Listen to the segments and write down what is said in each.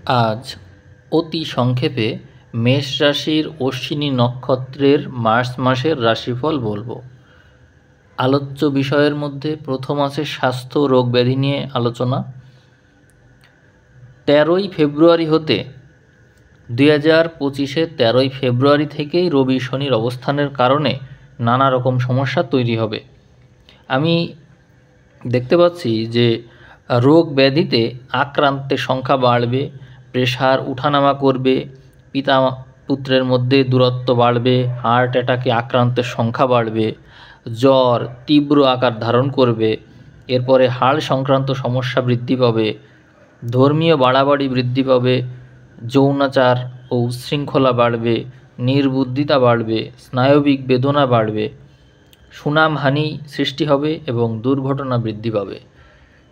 আজ অতি সংক্ষেপে মেষ রাশির অশ্বিনী নক্ষত্রের মার্চ মাসের রাশিফল বলবো। আলোচ্য বিষয়ের মধ্যে প্রথম আছে স্বাস্থ্য রোগ ব্যাধি নিয়ে আলোচনা। 13ই ফেব্রুয়ারি হতে 2025-এ 13ই ফেব্রুয়ারি থেকেই রবি শনির অবস্থানের কারণে নানা রকম সমস্যা তৈরি হবে। আমি দেখতে পাচ্ছি যে রোগ ব্যাধিতে আক্রান্তের সংখ্যা বাড়বে, প্রেশার উঠানামা করবে, পিতা পুত্রের মধ্যে দূরত্ব বাড়বে, হার্ট অ্যাটাকে আক্রান্তের সংখ্যা বাড়বে, জ্বর তীব্র আকার ধারণ করবে, এরপরে হাড় সংক্রান্ত সমস্যা বৃদ্ধি পাবে, ধর্মীয় বাড়াবাড়ি বৃদ্ধি পাবে, যৌনাচার ও উচ্ছৃঙ্খলা বাড়বে, নির্বুদ্ধিতা বাড়বে, স্নায়বিক বেদনা বাড়বে, সুনামহানি সৃষ্টি হবে এবং দুর্ঘটনা বৃদ্ধি পাবে।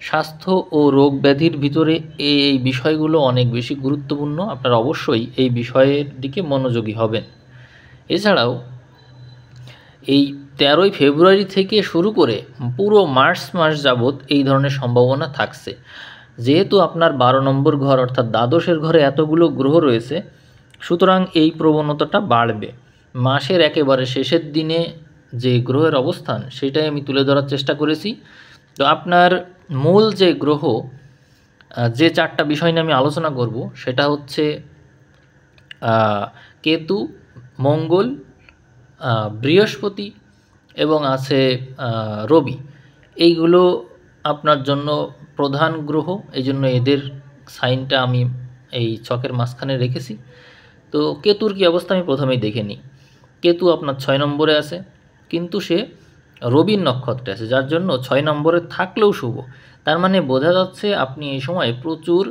স্বাস্থ্য ও রোগ ব্যাধির ভিতরে এই বিষয়গুলো অনেক বেশি গুরুত্বপূর্ণ। আপনারা অবশ্যই এই বিষয়ের দিকে মনোযোগী হবেন। এছাড়াও এই 13ই ফেব্রুয়ারি থেকে শুরু করে পুরো মার্চ মাস যাবৎ এই ধরনের সম্ভাবনা থাকছে। যেহেতু আপনার 12 নম্বর ঘর অর্থাৎ দ্বাদশের ঘরে এতগুলো গ্রহ রয়েছে, সুতরাং এই প্রবণতাটা বাড়বে। মাসের একেবারে শেষের দিনে যে গ্রহের অবস্থান সেটাই আমি তুলে ধরার চেষ্টা করেছি। তো আপনার মূল যে গ্রহ, যে 4টা বিষয় নিয়ে আমি আলোচনা করব সেটা হচ্ছে কেতু, মঙ্গল, বৃহস্পতি এবং আছে রবি। এইগুলো আপনার জন্য প্রধান গ্রহ, এই জন্য এদের সাইনটা আমি এই ছকের মাঝখানে রেখেছি। তো কেতুর কী অবস্থা আমি প্রথমেই দেখে নিই। কেতু আপনার 6 নম্বরে আছে, কিন্তু সে রবির নক্ষত্রে আছে, যার জন্য 6 নম্বরে থাকলেও শুভ। তার মানে বোঝা যাচ্ছে আপনি এই সময় প্রচুর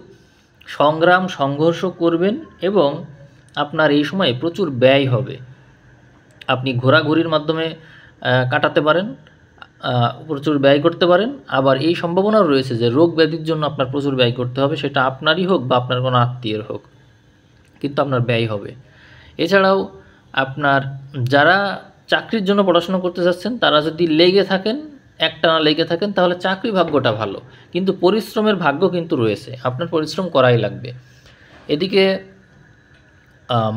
সংগ্রাম সংঘর্ষ করবেন এবং আপনার এই সময় প্রচুর ব্যয় হবে। আপনি ঘোরাঘুরির মাধ্যমে কাটাতে পারেন, প্রচুর ব্যয় করতে পারেন। আবার এই সম্ভাবনাও রয়েছে যে রোগ ব্যাধির জন্য আপনার প্রচুর ব্যয় করতে হবে, সেটা আপনারই হোক বা আপনার কোনো আত্মীয়ের হোক, কিন্তু আপনার ব্যয় হবে। এছাড়াও আপনার যারা চাকরির জন্য পড়াশোনা করতে যাচ্ছেন তারা যদি লেগে থাকেন, একটানা লেগে থাকেন, তাহলে চাকরি ভাগ্যটা ভালো, কিন্তু পরিশ্রমের ভাগ্য কিন্তু রয়েছে, আপনার পরিশ্রম করাই লাগবে। এদিকে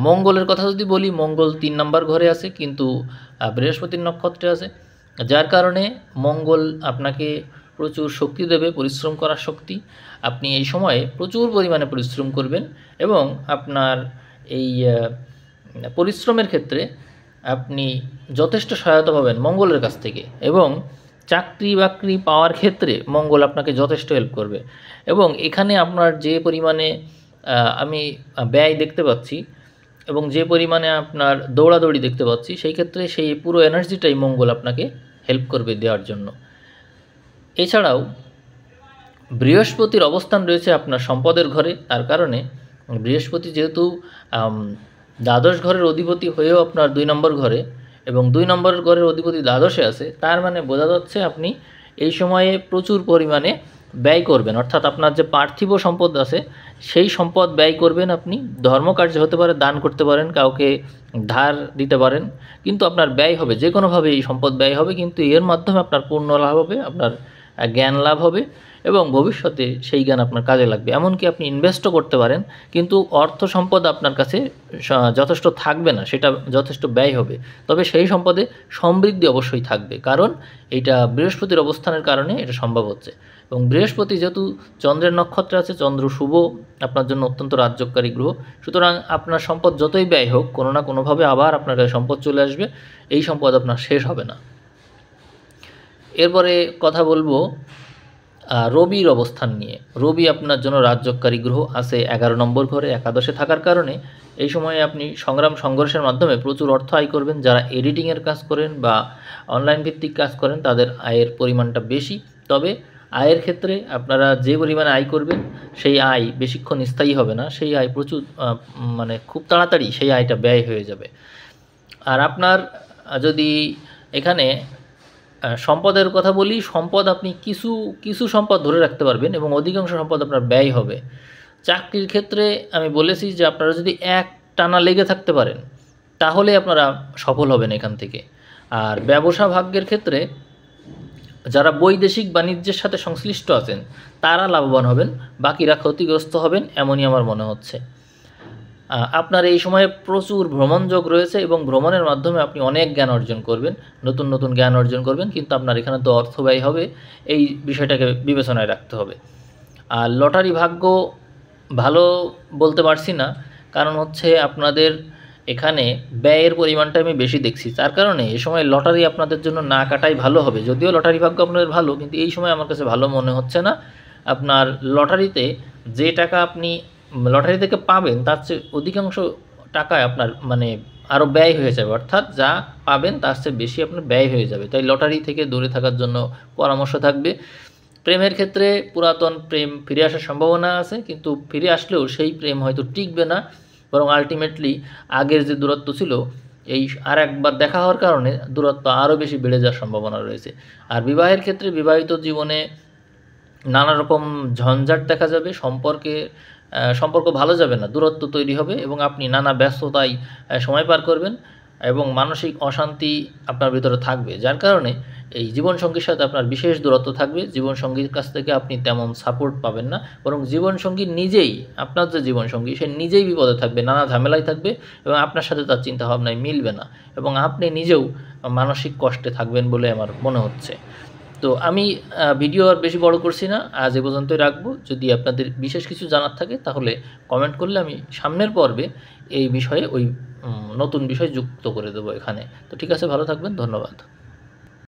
মঙ্গলের কথা যদি বলি, মঙ্গল 3 নম্বর ঘরে আছে, কিন্তু বৃহস্পতির নক্ষত্রে আছে, যার কারণে মঙ্গল আপনাকে প্রচুর শক্তি দেবে, পরিশ্রম করার শক্তি। আপনি এই সময়ে প্রচুর পরিমাণে পরিশ্রম করবেন এবং আপনার এই পরিশ্রমের ক্ষেত্রে আপনি যথেষ্ট সহায়তা পাবেন মঙ্গলের কাছ থেকে, এবং চাকরি বাকরি পাওয়ার ক্ষেত্রে মঙ্গল আপনাকে যথেষ্ট হেল্প করবে। এবং এখানে আপনার যে পরিমাণে আমি ব্যয় দেখতে পাচ্ছি এবং যে পরিমাণে আপনার দৌড়াদৌড়ি দেখতে পাচ্ছি, সেই ক্ষেত্রে সেই পুরো এনার্জিটাই মঙ্গল আপনাকে হেল্প করবে দেওয়ার জন্য। এছাড়াও বৃহস্পতির অবস্থান রয়েছে আপনার সম্পদের ঘরে, তার কারণে বৃহস্পতি যেহেতু দ্বাদশ ঘরের অধিপতি হয়েও আপনার 2 নম্বর ঘরে এবং 2 নম্বর ঘরের অধিপতি দ্বাদশে আছে, তার মানে বোঝা যাচ্ছে আপনি এই সময়ে প্রচুর পরিমাণে ব্যয় করবেন। অর্থাৎ আপনার যে পার্থিব সম্পদ আছে সেই সম্পদ ব্যয় করবেন। আপনি ধর্মকার্য হতে পারে, দান করতে পারেন, কাউকে ধার দিতে পারেন, কিন্তু আপনার ব্যয় হবে, যে কোনোভাবে এই সম্পদ ব্যয় হবে, কিন্তু এর মাধ্যমে আপনার পূর্ণ লাভ হবে, আপনার জ্ঞান লাভ হবে এবং ভবিষ্যতে সেই জ্ঞান আপনার কাজে লাগবে। এমনকি আপনি ইনভেস্টও করতে পারেন, কিন্তু অর্থ সম্পদ আপনার কাছে যথেষ্ট থাকবে না, সেটা যথেষ্ট ব্যয় হবে। তবে সেই সম্পদে সমৃদ্ধি অবশ্যই থাকবে, কারণ এইটা বৃহস্পতির অবস্থানের কারণে এটা সম্ভব হচ্ছে। এবং বৃহস্পতি যেহেতু চন্দ্রের নক্ষত্রে আছে, চন্দ্র শুভ, আপনার জন্য অত্যন্ত রাজ্যকারী গ্রহ, সুতরাং আপনার সম্পদ যতই ব্যয় হোক, কোনো না কোনোভাবে আবার আপনার কাছে সম্পদ চলে আসবে, এই সম্পদ আপনার শেষ হবে না। এরপরে কথা বলবো রবির অবস্থান নিয়ে। রবি আপনার জন্য রাজ্যকারী গ্রহ, আছে 11 নম্বর ঘরে একাদশে থাকার কারণে এই সময়ে আপনি সংগ্রাম সংঘর্ষের মাধ্যমে প্রচুর অর্থ আয় করবেন। যারা এডিটিংয়ের কাজ করেন বা অনলাইন ভিত্তিক কাজ করেন তাদের আয়ের পরিমাণটা বেশি। তবে আয়ের ক্ষেত্রে আপনারা যে পরিমাণে আয় করবেন সেই আয় বেশিক্ষণ স্থায়ী হবে না, সেই আয় প্রচুর মানে খুব তাড়াতাড়ি সেই আয়টা ব্যয় হয়ে যাবে। আর আপনার যদি এখানে সম্পদের কথা বলি, সম্পদ আপনি কিছু কিছু সম্পদ ধরে রাখতে পারবেন এবং অধিকাংশ সম্পদ আপনার ব্যয় হবে। চাকরির ক্ষেত্রে আমি বলেছি যে আপনারা যদি এক টানা লেগে থাকতে পারেন তাহলে আপনারা সফল হবেন এখান থেকে। আর ব্যবসা ভাগ্যের ক্ষেত্রে যারা বৈদেশিক বাণিজ্যের সাথে সংশ্লিষ্ট আছেন তারা লাভবান হবেন, বাকিরা ক্ষতিগ্রস্ত হবেন, এমনই আমার মনে হচ্ছে। আপনার এই সময়ে প্রচুর ভ্রমণযোগ রয়েছে এবং ভ্রমণের মাধ্যমে আপনি অনেক জ্ঞান অর্জন করবেন, নতুন নতুন জ্ঞান অর্জন করবেন, কিন্তু আপনার এখানে তো অর্থ ব্যয় হবে, এই বিষয়টাকে বিবেচনায় রাখতে হবে। আর লটারি ভাগ্য ভালো বলতে পারছি না, কারণ হচ্ছে আপনাদের এখানে ব্যয়ের পরিমাণটা আমি বেশি দেখছি, তার কারণে এই সময় লটারি আপনাদের জন্য না কাটাই ভালো হবে। যদিও লটারি ভাগ্য আপনাদের ভালো, কিন্তু এই সময় আমার কাছে ভালো মনে হচ্ছে না। আপনার লটারিতে যে টাকা আপনি লটারি থেকে পাবেন তার চেয়ে অধিকাংশ টাকায় আপনার মানে আরও ব্যয় হয়ে যাবে, অর্থাৎ যা পাবেন তার চেয়ে বেশি আপনার ব্যয় হয়ে যাবে। তাই লটারি থেকে দূরে থাকার জন্য পরামর্শ থাকবে। প্রেমের ক্ষেত্রে পুরাতন প্রেম ফিরে আসার সম্ভাবনা আছে, কিন্তু ফিরে আসলেও সেই প্রেম হয়তো টিকবে না, বরং আলটিমেটলি আগের যে দূরত্ব ছিল এই আর একবার দেখা হওয়ার কারণে দূরত্ব আরও বেশি বেড়ে যাওয়ার সম্ভাবনা রয়েছে। আর বিবাহের ক্ষেত্রে বিবাহিত জীবনে নানা রকম ঝঞ্ঝাট দেখা যাবে, সম্পর্ক ভালো যাবে না, দূরত্ব তৈরি হবে এবং আপনি নানা ব্যস্ততায় সময় পার করবেন এবং মানসিক অশান্তি আপনার ভিতরে থাকবে, যার কারণে এই জীবনসঙ্গীর সাথে আপনার বিশেষ দূরত্ব থাকবে। জীবনসঙ্গীর কাছ থেকে আপনি তেমন সাপোর্ট পাবেন না, বরং জীবনসঙ্গী নিজেই, আপনার যে জীবনসঙ্গী সে নিজেই বিপদে থাকবে, নানা ঝামেলায় থাকবে এবং আপনার সাথে তার চিন্তাভাবনায় মিলবে না এবং আপনি নিজেও মানসিক কষ্টে থাকবেন বলে আমার মনে হচ্ছে। তো আমি ভিডিও আর বেশি বড় করছি না, আজ এ পর্যন্তই রাখবো। যদি আপনাদের বিশেষ কিছু জানার থাকে তাহলে কমেন্ট করলে আমি সামনের পর্বে এই বিষয়ে নতুন বিষয় যুক্ত করে দেবো এখানে। তো ঠিক আছে, ভালো থাকবেন, ধন্যবাদ।